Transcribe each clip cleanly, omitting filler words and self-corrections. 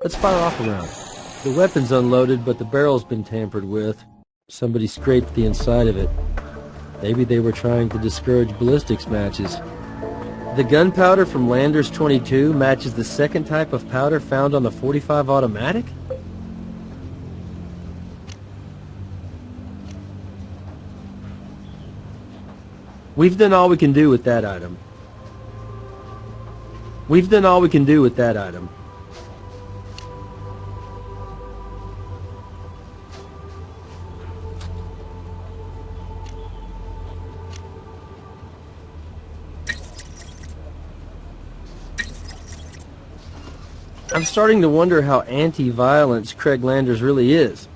Let's fire off a round. The weapon's unloaded, but the barrel's been tampered with. Somebody scraped the inside of it. Maybe they were trying to discourage ballistics matches. The gunpowder from Landers 22 matches the second type of powder found on the 45 automatic? We've done all we can do with that item. I'm starting to wonder how anti-violence Craig Landers really is.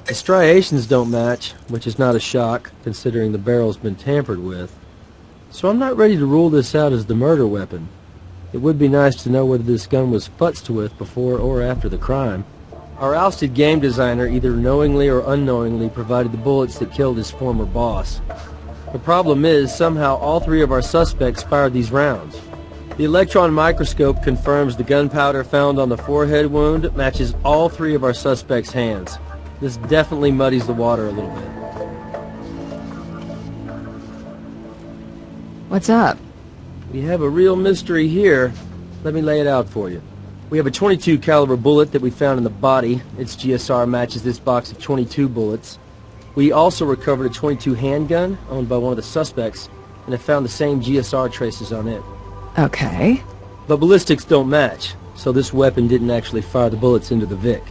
The striations don't match, which is not a shock, considering the barrel's been tampered with. So I'm not ready to rule this out as the murder weapon. It would be nice to know whether this gun was futzed with before or after the crime. Our ousted game designer either knowingly or unknowingly provided the bullets that killed his former boss. The problem is, somehow all three of our suspects fired these rounds. The electron microscope confirms the gunpowder found on the forehead wound matches all three of our suspects' hands. This definitely muddies the water a little bit. What's up? We have a real mystery here. Let me lay it out for you. We have a .22 caliber bullet that we found in the body. Its GSR matches this box of 22 bullets. We also recovered a .22 handgun owned by one of the suspects and have found the same GSR traces on it. Okay. But ballistics don't match, so this weapon didn't actually fire the bullets into the Vic.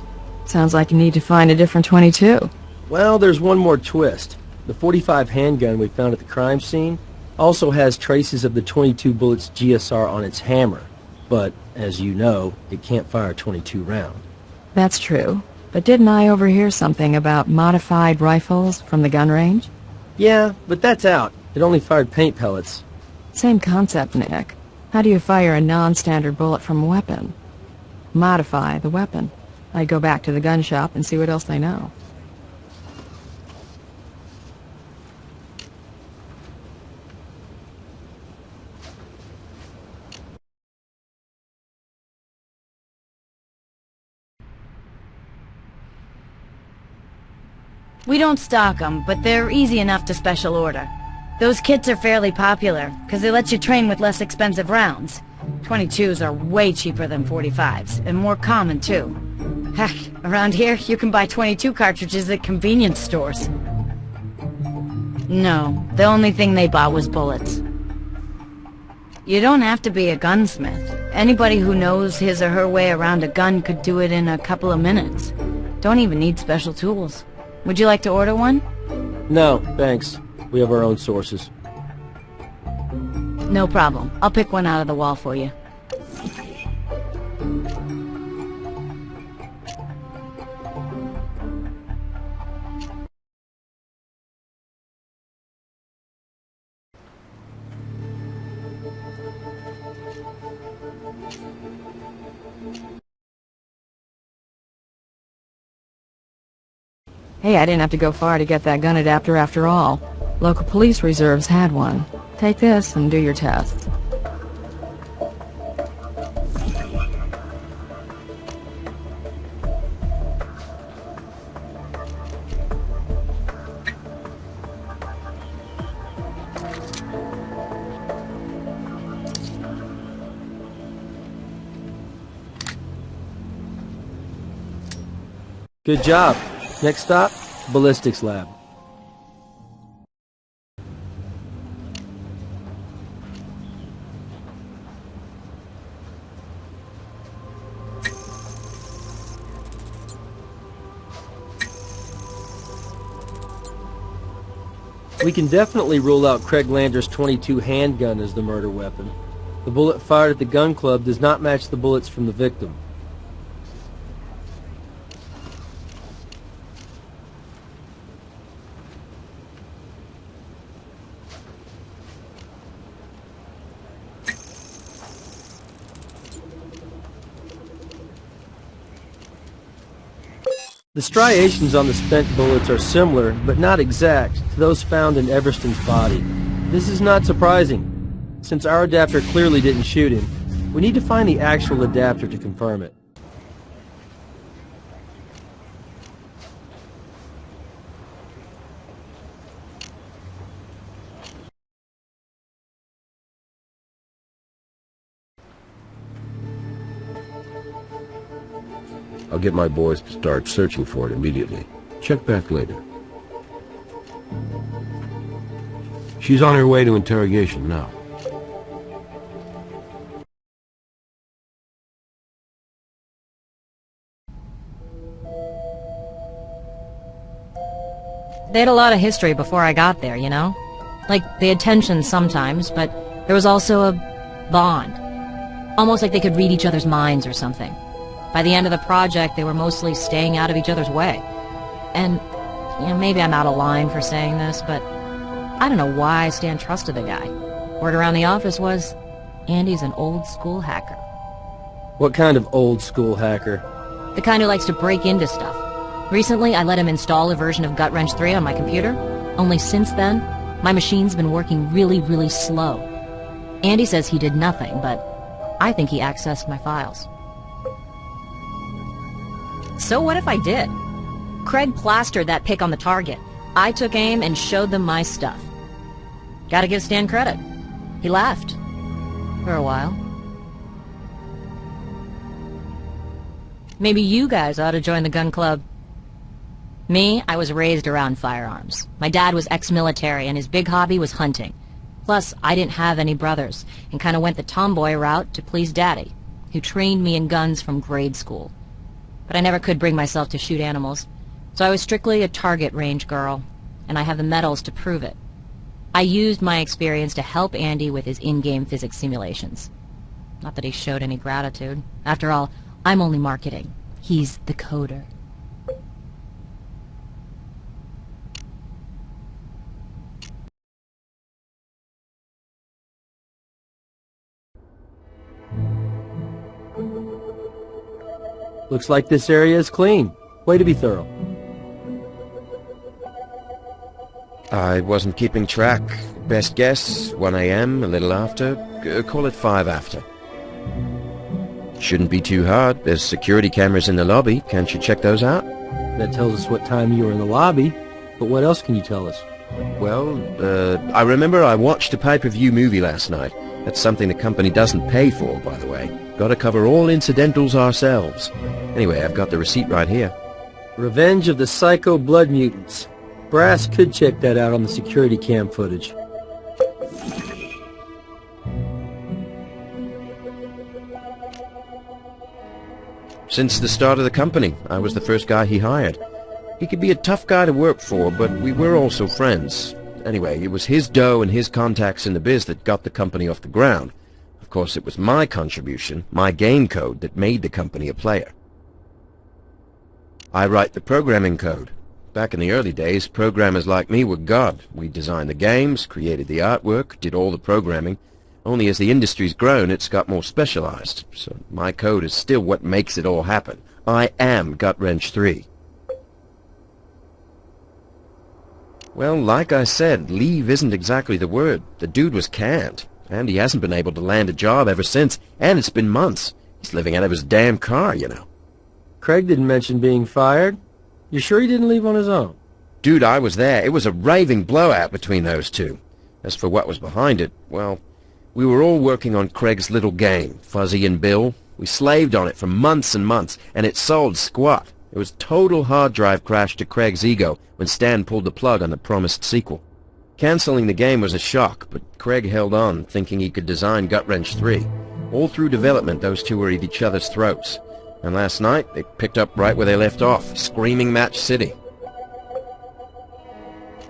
Sounds like you need to find a different .22. Well, there's one more twist. The .45 handgun we found at the crime scene also has traces of the .22 bullet's GSR on its hammer. But, as you know, it can't fire a .22 round. That's true. But didn't I overhear something about modified rifles from the gun range? Yeah, but that's out. It only fired paint pellets. Same concept, Nick. How do you fire a non-standard bullet from a weapon? Modify the weapon. I'd go back to the gun shop and see what else they know. We don't stock them, but they're easy enough to special order. Those kits are fairly popular, because they let you train with less expensive rounds. 22s are way cheaper than 45s, and more common too. Heck, around here, you can buy 22 cartridges at convenience stores. No, the only thing they bought was bullets. You don't have to be a gunsmith. Anybody who knows his or her way around a gun could do it in a couple of minutes. Don't even need special tools. Would you like to order one? No, thanks. We have our own sources. No problem. I'll pick one out of the wall for you. Hey, I didn't have to go far to get that gun adapter after all. Local police reserves had one. Take this and do your test. Good job. Next stop, ballistics lab. We can definitely rule out Craig Landers' .22 handgun as the murder weapon. The bullet fired at the gun club does not match the bullets from the victim. The striations on the spent bullets are similar, but not exact, to those found in Everston's body. This is not surprising. Since our adapter clearly didn't shoot him, we need to find the actual adapter to confirm it. I'll get my boys to start searching for it immediately. Check back later. She's on her way to interrogation now. They had a lot of history before I got there, you know? Like, they had tensions sometimes, but there was also a bond. Almost like they could read each other's minds or something. By the end of the project, they were mostly staying out of each other's way. And, you know, maybe I'm out of line for saying this, but I don't know why Stan trusted the guy. Word around the office was, Andy's an old-school hacker. What kind of old-school hacker? The kind who likes to break into stuff. Recently, I let him install a version of Gut Wrench 3 on my computer. Only since then, my machine's been working really, really slow. Andy says he did nothing, but I think he accessed my files. So what if I did? Craig plastered that pic on the target. I took aim and showed them my stuff. Gotta give Stan credit. He laughed. For a while. Maybe you guys ought to join the gun club. Me, I was raised around firearms. My dad was ex-military and his big hobby was hunting. Plus, I didn't have any brothers and kind of went the tomboy route to please Daddy, who trained me in guns from grade school. But I never could bring myself to shoot animals, so I was strictly a target range girl, and I have the medals to prove it. I used my experience to help Andy with his in-game physics simulations. Not that he showed any gratitude. After all, I'm only marketing. He's the coder. Looks like this area is clean. Way to be thorough. I wasn't keeping track. Best guess, 1 a.m., a little after. Call it 5 after. Shouldn't be too hard. There's security cameras in the lobby. Can't you check those out? That tells us what time you were in the lobby, but what else can you tell us? Well, I remember I watched a pay-per-view movie last night. That's something the company doesn't pay for, by the way. Gotta cover all incidentals ourselves. Anyway, I've got the receipt right here. Revenge of the Psycho Blood Mutants. Brass could check that out on the security cam footage. Since the start of the company, I was the first guy he hired. He could be a tough guy to work for, but we were also friends. Anyway, it was his dough and his contacts in the biz that got the company off the ground. Of course, it was my contribution, my game code, that made the company a player. I write the programming code. Back in the early days, programmers like me were God. We designed the games, created the artwork, did all the programming. Only as the industry's grown, it's got more specialized. So my code is still what makes it all happen. I am Gut Wrench 3. Well, like I said, leave isn't exactly the word. The dude was canned. And he hasn't been able to land a job ever since. And it's been months. He's living out of his damn car, you know. Craig didn't mention being fired. You sure he didn't leave on his own? Dude, I was there. It was a raving blowout between those two. As for what was behind it, well, we were all working on Craig's little game, Fuzzy and Bill. We slaved on it for months and months, and it sold squat. It was total hard drive crash to Craig's ego when Stan pulled the plug on the promised sequel. Canceling the game was a shock, but Craig held on, thinking he could design Gut Wrench 3. All through development, those two were at each other's throats. And last night, they picked up right where they left off, screaming Match City.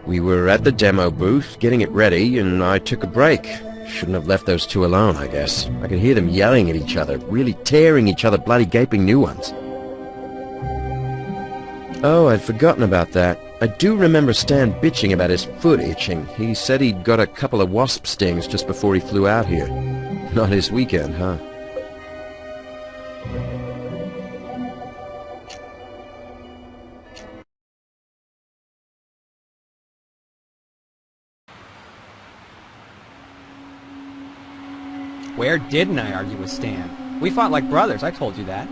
We were at the demo booth, getting it ready, and I took a break. Shouldn't have left those two alone, I guess. I could hear them yelling at each other, really tearing each other bloody gaping new ones. Oh, I'd forgotten about that. I do remember Stan bitching about his foot itching. He said he'd got a couple of wasp stings just before he flew out here. Not his weekend, huh? Where didn't I argue with Stan? We fought like brothers, I told you that.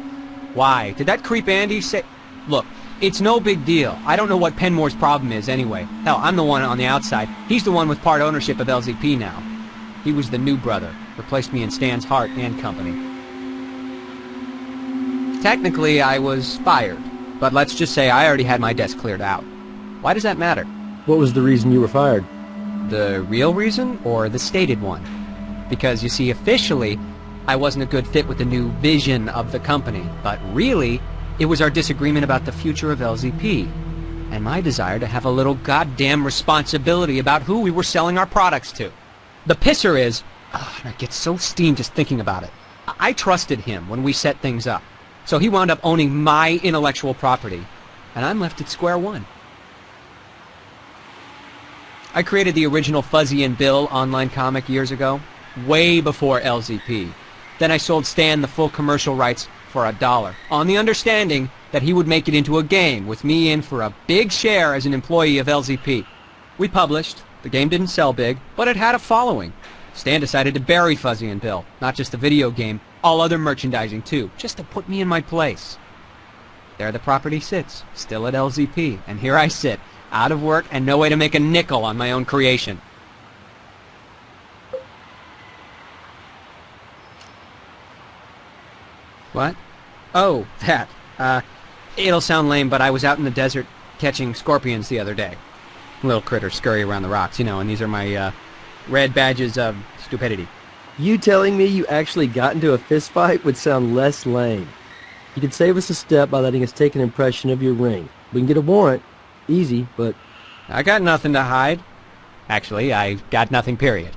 Why? Did that creep Andy say... Look, it's no big deal. I don't know what Penmore's problem is anyway. Hell, I'm the one on the outside. He's the one with part ownership of LZP now. He was the new brother. Replaced me in Stan's heart and company. Technically, I was fired. But let's just say I already had my desk cleared out. Why does that matter? What was the reason you were fired? The real reason or the stated one? Because, you see, officially, I wasn't a good fit with the new vision of the company. But really, it was our disagreement about the future of LZP. And my desire to have a little goddamn responsibility about who we were selling our products to. The pisser is... I get so steamed just thinking about it. I trusted him when we set things up. So he wound up owning my intellectual property. And I'm left at square one. I created the original Fuzzy and Bill online comic years ago. Way before LZP. Then I sold Stan the full commercial rights for $1, on the understanding that he would make it into a game with me in for a big share as an employee of LZP. We published. The game didn't sell big, but it had a following. Stan decided to bury Fuzzy and Bill, not just the video game, all other merchandising too, just to put me in my place. There the property sits, still at LZP, and here I sit, out of work and no way to make a nickel on my own creation. What? Oh, that. It'll sound lame, but I was out in the desert catching scorpions the other day. Little critters scurry around the rocks, you know, and these are my, red badges of stupidity. You telling me you actually got into a fist fight would sound less lame. You could save us a step by letting us take an impression of your ring. We can get a warrant. Easy, but... I got nothing to hide. Actually, I got nothing, period.